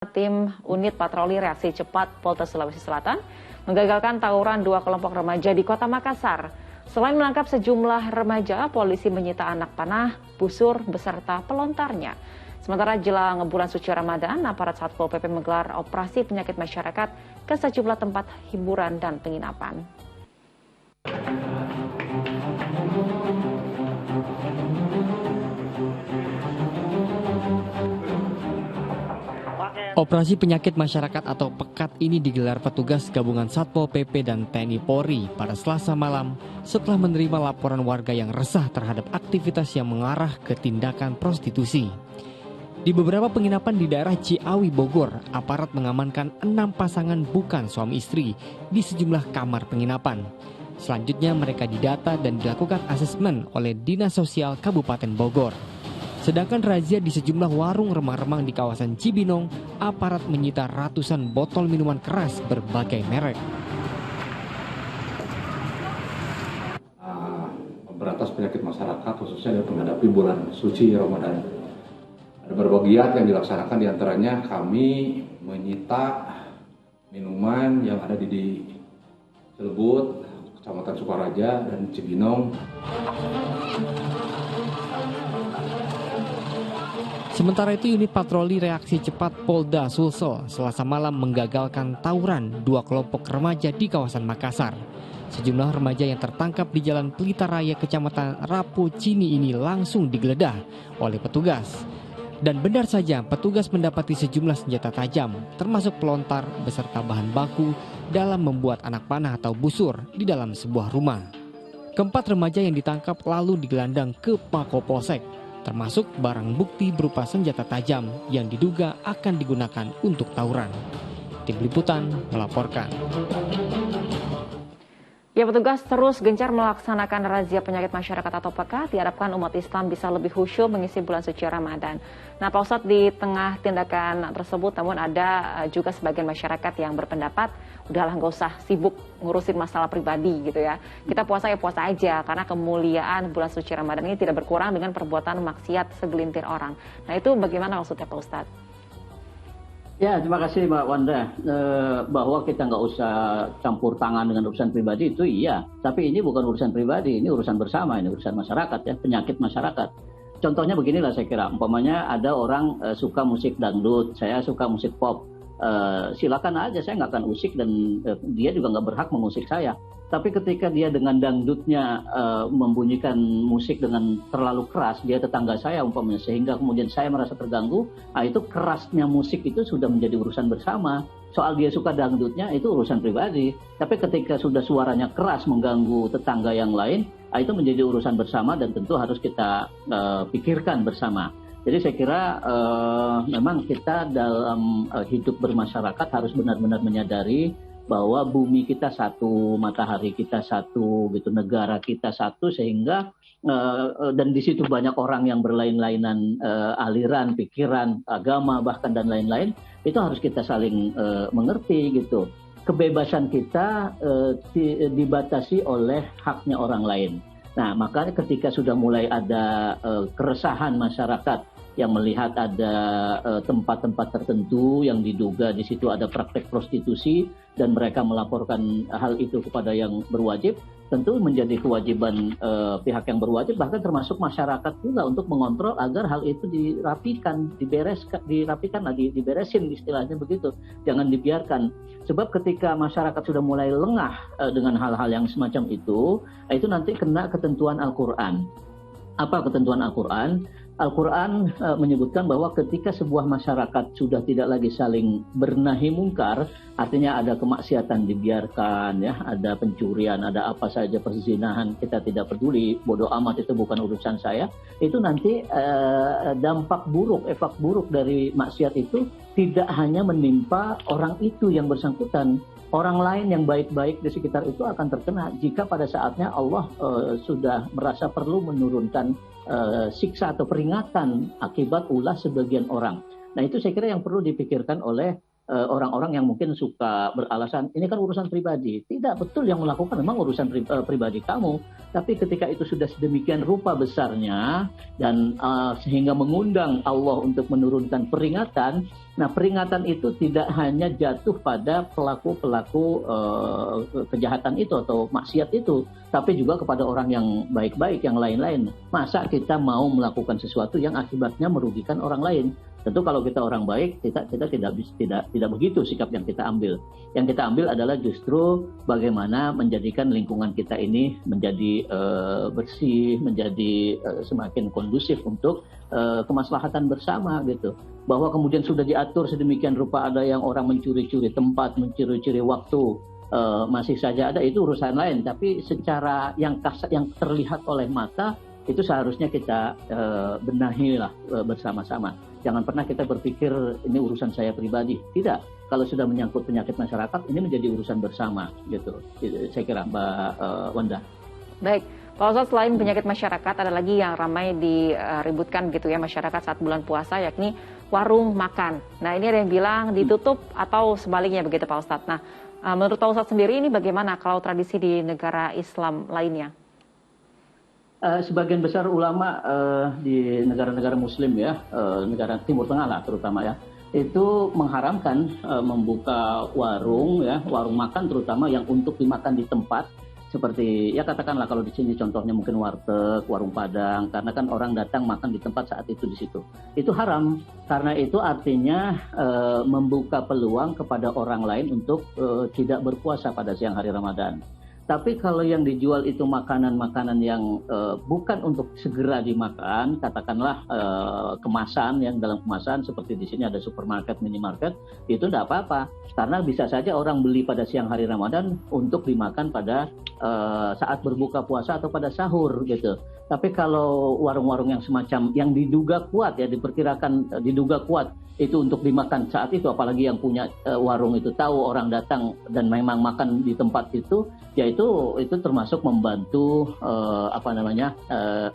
Tim Unit Patroli Reaksi Cepat Polda Sulawesi Selatan menggagalkan tawuran dua kelompok remaja di Kota Makassar. Selain menangkap sejumlah remaja, polisi menyita anak panah, busur, beserta pelontarnya. Sementara jelang bulan suci Ramadan, aparat Satpol PP menggelar operasi penyakit masyarakat ke sejumlah tempat hiburan dan penginapan. Operasi penyakit masyarakat atau PEKAT ini digelar petugas gabungan Satpol PP dan TNI Polri pada Selasa malam setelah menerima laporan warga yang resah terhadap aktivitas yang mengarah ke tindakan prostitusi. Di beberapa penginapan di daerah Ciawi, Bogor, aparat mengamankan 6 pasangan bukan suami istri di sejumlah kamar penginapan. Selanjutnya mereka didata dan dilakukan asesmen oleh Dinas Sosial Kabupaten Bogor. Sedangkan razia di sejumlah warung remang-remang di kawasan Cibinong, aparat menyita ratusan botol minuman keras berbagai merek. Berantas penyakit masyarakat khususnya dalam menghadapi bulan suci Ramadan. Ada beberapa giat yang dilaksanakan, diantaranya kami menyita minuman yang ada di Cilebut, Kecamatan Sukaraja, dan Cibinong. Sementara itu, unit patroli reaksi cepat Polda Sulsel Selasa malam menggagalkan tawuran dua kelompok remaja di kawasan Makassar. Sejumlah remaja yang tertangkap di Jalan Pelita Raya Kecamatan Rapo Cini ini langsung digeledah oleh petugas. Dan benar saja, petugas mendapati sejumlah senjata tajam, termasuk pelontar beserta bahan baku dalam membuat anak panah atau busur di dalam sebuah rumah. Keempat remaja yang ditangkap lalu digelandang ke Mapolsek, termasuk barang bukti berupa senjata tajam yang diduga akan digunakan untuk tawuran. Tim Liputan melaporkan. Ya, petugas terus gencar melaksanakan razia penyakit masyarakat atau PEKAT. Diharapkan umat Islam bisa lebih khusyuk mengisi bulan suci Ramadan. Nah, Pak Ustadz, di tengah tindakan tersebut, namun ada juga sebagian masyarakat yang berpendapat, udahlah nggak usah sibuk ngurusin masalah pribadi gitu ya. Kita puasa ya puasa aja, karena kemuliaan bulan suci Ramadan ini tidak berkurang dengan perbuatan maksiat segelintir orang. Nah, itu bagaimana maksudnya Pak Ustadz? Ya, terima kasih Mbak Wanda. Bahwa kita nggak usah campur tangan dengan urusan pribadi itu iya. Tapi ini bukan urusan pribadi, ini urusan bersama, ini urusan masyarakat ya, penyakit masyarakat. Contohnya beginilah saya kira, umpamanya ada orang suka musik dangdut, saya suka musik pop. Silakan aja, saya nggak akan usik dan dia juga nggak berhak mengusik saya. Tapi ketika dia dengan dangdutnya membunyikan musik dengan terlalu keras, dia tetangga saya umpamanya, sehingga kemudian saya merasa terganggu, nah itu kerasnya musik itu sudah menjadi urusan bersama. Soal dia suka dangdutnya itu urusan pribadi. Tapi ketika sudah suaranya keras mengganggu tetangga yang lain, nah itu menjadi urusan bersama dan tentu harus kita pikirkan bersama. Jadi saya kira memang kita dalam hidup bermasyarakat harus benar-benar menyadari bahwa bumi kita satu, matahari kita satu, gitu, negara kita satu, sehingga dan di situ banyak orang yang berlain-lainan aliran, pikiran, agama bahkan dan lain-lain, itu harus kita saling mengerti gitu. Kebebasan kita dibatasi oleh haknya orang lain. Nah, makanya ketika sudah mulai ada keresahan masyarakat yang melihat ada tempat-tempat tertentu yang diduga di situ ada praktek prostitusi dan mereka melaporkan hal itu kepada yang berwajib, tentu menjadi kewajiban pihak yang berwajib, bahkan termasuk masyarakat juga untuk mengontrol agar hal itu dirapikan, diberesin istilahnya begitu. Jangan dibiarkan. Sebab ketika masyarakat sudah mulai lengah dengan hal-hal yang semacam itu nanti kena ketentuan Al-Quran. Apa ketentuan Al-Quran? Al-Quran menyebutkan bahwa ketika sebuah masyarakat sudah tidak lagi saling bernahi mungkar, artinya ada kemaksiatan dibiarkan, ya, ada pencurian, ada apa saja, perzinahan, kita tidak peduli, bodoh amat itu bukan urusan saya, itu nanti dampak buruk, efek buruk dari maksiat itu tidak hanya menimpa orang itu yang bersangkutan, orang lain yang baik-baik di sekitar itu akan terkena jika pada saatnya Allah sudah merasa perlu menurunkan siksa atau peringatan akibat ulah sebagian orang. Nah, itu saya kira yang perlu dipikirkan oleh orang-orang yang mungkin suka beralasan ini kan urusan pribadi. Tidak, betul yang melakukan memang urusan pribadi kamu. Tapi ketika itu sudah sedemikian rupa besarnya dan sehingga mengundang Allah untuk menurunkan peringatan. Nah, peringatan itu tidak hanya jatuh pada pelaku-pelaku kejahatan itu atau maksiat itu, tapi juga kepada orang yang baik-baik yang lain-lain. Masa kita mau melakukan sesuatu yang akibatnya merugikan orang lain? Tentu kalau kita orang baik, kita tidak begitu sikap yang kita ambil. Yang kita ambil adalah justru bagaimana menjadikan lingkungan kita ini menjadi bersih, menjadi semakin kondusif untuk kemaslahatan bersama gitu. Bahwa kemudian sudah diatur sedemikian rupa, ada yang orang mencuri-curi tempat, mencuri-curi waktu, masih saja ada, itu urusan lain. Tapi secara yang kasat, yang terlihat oleh mata, itu seharusnya kita benahi lah bersama-sama. Jangan pernah kita berpikir ini urusan saya pribadi. Tidak. Kalau sudah menyangkut penyakit masyarakat, ini menjadi urusan bersama, gitu. Saya kira, Mbak Wanda. Baik, Pak Ustadz, selain penyakit masyarakat, ada lagi yang ramai diributkan gitu ya masyarakat saat bulan puasa, yakni warung makan. Nah, ini ada yang bilang ditutup atau sebaliknya begitu Pak Ustadz. Nah, menurut Pak Ustadz sendiri ini bagaimana kalau tradisi di negara Islam lainnya? Sebagian besar ulama di negara-negara Muslim ya, negara Timur Tengah lah terutama ya, itu mengharamkan membuka warung ya, warung makan terutama yang untuk dimakan di tempat, seperti ya katakanlah kalau di sini contohnya mungkin warteg, warung Padang, karena kan orang datang makan di tempat saat itu di situ. Itu haram, karena itu artinya membuka peluang kepada orang lain untuk tidak berpuasa pada siang hari Ramadan. Tapi kalau yang dijual itu makanan-makanan yang bukan untuk segera dimakan, katakanlah kemasan, yang dalam kemasan seperti di sini ada supermarket, minimarket, itu tidak apa-apa. Karena bisa saja orang beli pada siang hari Ramadan untuk dimakan pada saat berbuka puasa atau pada sahur gitu. Tapi kalau warung-warung yang semacam yang diduga kuat ya, diperkirakan diduga kuat itu untuk dimakan saat itu, apalagi yang punya warung itu tahu orang datang dan memang makan di tempat itu, ya itu termasuk membantu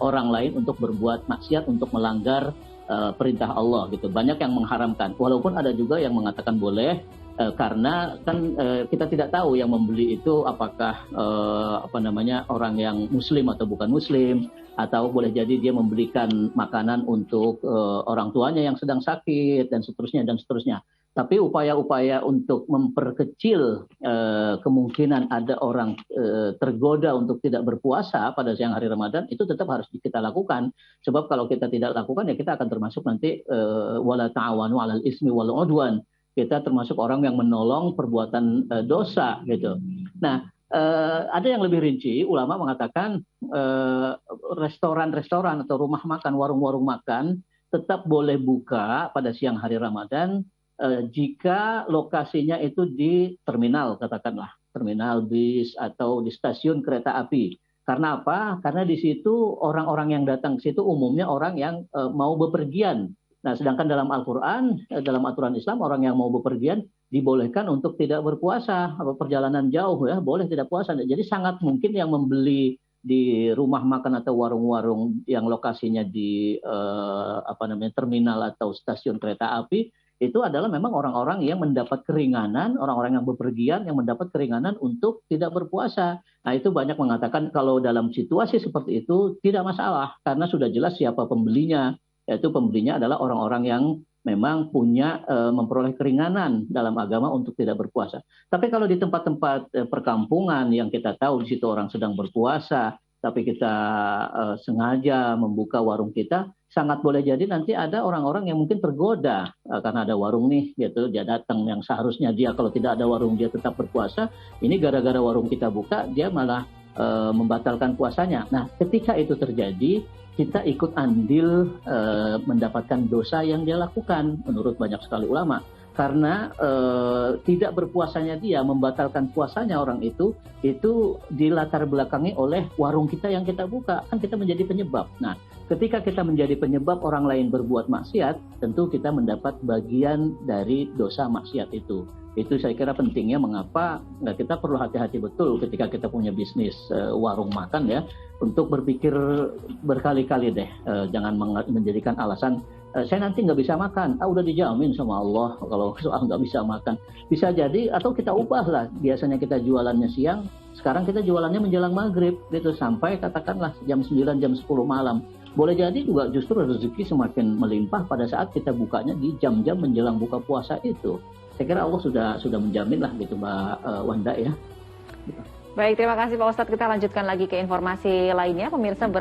orang lain untuk berbuat maksiat, untuk melanggar perintah Allah gitu. Banyak yang mengharamkan, walaupun ada juga yang mengatakan boleh, karena kan kita tidak tahu yang membeli itu apakah orang yang muslim atau bukan muslim, atau boleh jadi dia membelikan makanan untuk orang tuanya yang sedang sakit dan seterusnya. Tapi upaya-upaya untuk memperkecil kemungkinan ada orang tergoda untuk tidak berpuasa pada siang hari Ramadan itu tetap harus kita lakukan. Sebab kalau kita tidak lakukan ya kita akan termasuk nanti wala ta'awanu 'alal ismi wal 'udwan. Kita termasuk orang yang menolong perbuatan dosa gitu. Nah, ada yang lebih rinci, ulama mengatakan restoran-restoran atau rumah makan, warung-warung makan tetap boleh buka pada siang hari Ramadan jika lokasinya itu di terminal, katakanlah terminal bis atau di stasiun kereta api. Karena apa? Karena di situ orang-orang yang datang ke situ umumnya orang yang mau bepergian. Nah, sedangkan dalam Al-Quran, dalam aturan Islam, orang yang mau bepergian dibolehkan untuk tidak berpuasa, perjalanan jauh ya, boleh tidak puasa. Jadi sangat mungkin yang membeli di rumah makan atau warung-warung yang lokasinya di terminal atau stasiun kereta api, itu adalah memang orang-orang yang mendapat keringanan, orang-orang yang bepergian yang mendapat keringanan untuk tidak berpuasa. Nah, itu banyak mengatakan kalau dalam situasi seperti itu tidak masalah, karena sudah jelas siapa pembelinya. Yaitu pembelinya adalah orang-orang yang memang punya memperoleh keringanan dalam agama untuk tidak berpuasa. Tapi kalau di tempat-tempat perkampungan yang kita tahu di situ orang sedang berpuasa, tapi kita sengaja membuka warung kita, sangat boleh jadi nanti ada orang-orang yang mungkin tergoda karena ada warung nih, gitu. Dia datang yang seharusnya dia kalau tidak ada warung dia tetap berpuasa. Ini gara-gara warung kita buka dia malah membatalkan puasanya. Nah, ketika itu terjadi, kita ikut andil mendapatkan dosa yang dia lakukan menurut banyak sekali ulama. Karena tidak berpuasanya dia, membatalkan puasanya orang itu dilatar belakangi oleh warung kita yang kita buka. Kan kita menjadi penyebab. Nah, ketika kita menjadi penyebab orang lain berbuat maksiat, tentu kita mendapat bagian dari dosa maksiat itu. Itu saya kira pentingnya mengapa kita perlu hati-hati betul ketika kita punya bisnis warung makan ya, untuk berpikir berkali-kali deh, jangan menjadikan alasan saya nanti nggak bisa makan, udah dijamin sama Allah kalau soal nggak bisa makan. Bisa jadi, atau kita ubah lah, biasanya kita jualannya siang, sekarang kita jualannya menjelang maghrib, gitu, sampai katakanlah jam 9, jam 10 malam. Boleh jadi juga justru rezeki semakin melimpah pada saat kita bukanya di jam-jam menjelang buka puasa itu. Saya kira Allah sudah menjamin lah gitu Mbak Wanda ya. Baik, terima kasih Pak Ustadz. Kita lanjutkan lagi ke informasi lainnya. Pemirsa